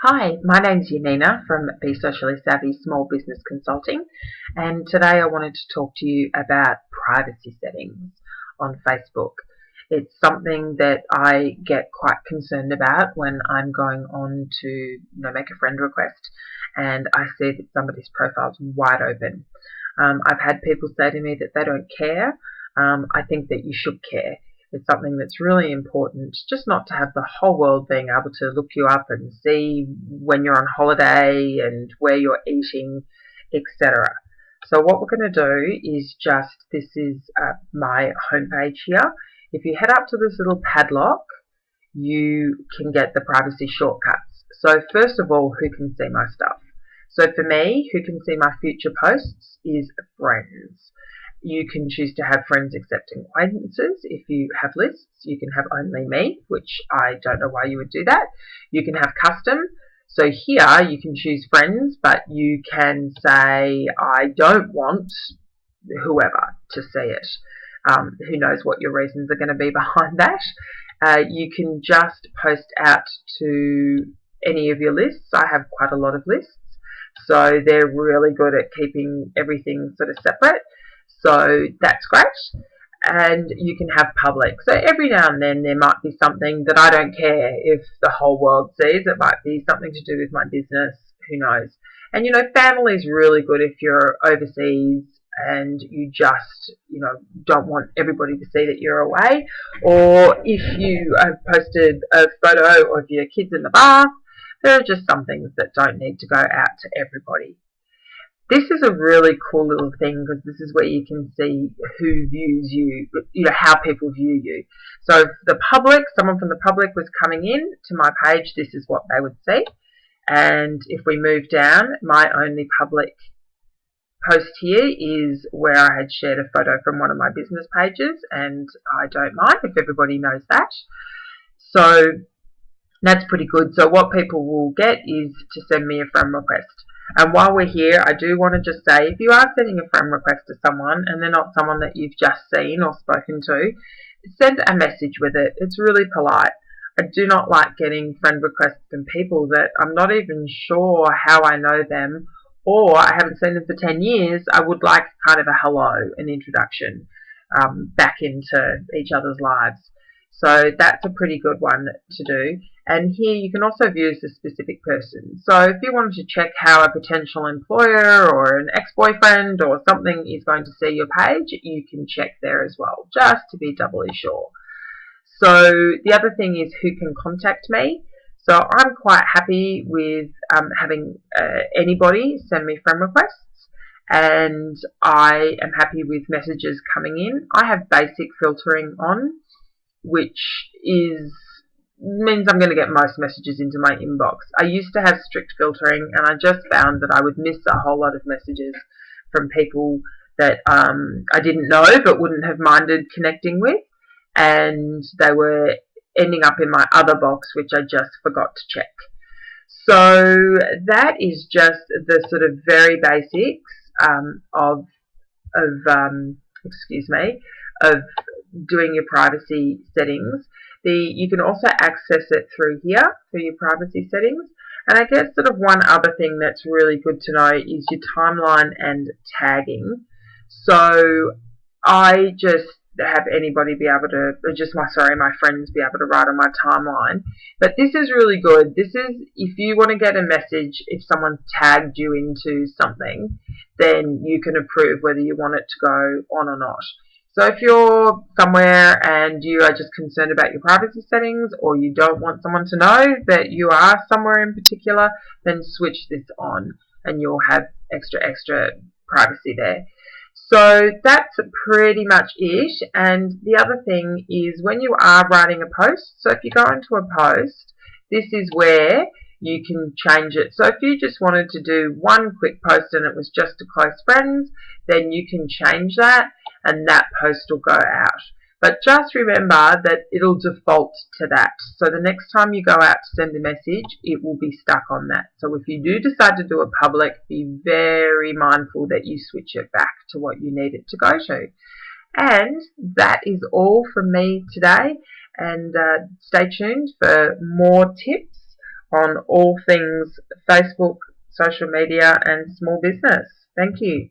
Hi, my name's Janina from Be Socially Savvy Small Business Consulting, and today I wanted to talk to you about privacy settings on Facebook. It's something that I get quite concerned about when I'm going on to make a friend request and I see that somebody's profile's wide open. I've had people say to me that they don't care. I think that you should care. It's something that's really important, just not to have the whole world being able to look you up and see when you're on holiday and where you're eating, etc. So what we're going to do is this is my homepage here. If you head up to this little padlock, you can get the privacy shortcuts. So first of all, who can see my stuff? So for me, who can see my future posts is friends. You can choose to have friends accepting acquaintances. If you have lists, you can have only me, which I don't know why you would do that. You can have custom. So here you can choose friends, but you can say, I don't want whoever to see it. Who knows what your reasons are going to be behind that. You can just post out to any of your lists. I have quite a lot of lists, so they're really good at keeping everything sort of separate. So that's great. And you can have public. So every now and then there might be something that I don't care if the whole world sees. It might be something to do with my business. Who knows? And family is really good if you're overseas and you just don't want everybody to see that you're away, or if you have posted a photo of your kids in the bath. There are just some things that don't need to go out to everybody. This is a really cool little thing because this is where you can see who views you, how people view you. So if the public, someone from the public was coming in to my page, this is what they would see. And if we move down, my only public post here is where I had shared a photo from one of my business pages, and I don't mind if everybody knows that. So that's pretty good. So what people will get is to send me a friend request. And while we're here, I do want to just say, if you are sending a friend request to someone and they're not someone that you've just seen or spoken to, send a message with it. It's really polite. I do not like getting friend requests from people that I'm not even sure how I know them, or I haven't seen them for 10 years. I would like kind of a hello, an introduction back into each other's lives. So that's a pretty good one to do. And here you can also view as a specific person. So if you wanted to check how a potential employer or an ex-boyfriend or something is going to see your page, you can check there as well, just to be doubly sure. So the other thing is who can contact me. So I'm quite happy with having anybody send me friend requests, and I am happy with messages coming in. I have basic filtering on, which means I'm going to get most messages into my inbox. I used to have strict filtering, and I just found that I would miss a whole lot of messages from people that I didn't know but wouldn't have minded connecting with, and they were ending up in my other box, which I just forgot to check. So that is just the sort of very basics of doing your privacy settings. You can also access it through here, through your privacy settings. And I guess sort of one other thing that's really good to know is your timeline and tagging. So I just have anybody be able to, my friends be able to write on my timeline. But this is really good. This is if you want to get a message, if someone's tagged you into something, then you can approve whether you want it to go on or not. So if you're somewhere and you are just concerned about your privacy settings, or you don't want someone to know that you are somewhere in particular, then switch this on and you'll have extra privacy there. So that's pretty much it. And the other thing is when you are writing a post, so if you go into a post, this is where you can change it. So if you just wanted to do one quick post and it was just to close friends, then you can change that and that post will go out. But just remember that it'll default to that. So the next time you go out to send a message, it will be stuck on that. So if you do decide to do a public, be very mindful that you switch it back to what you need it to go to. And that is all from me today. And stay tuned for more tips on all things Facebook, social media and small business. Thank you.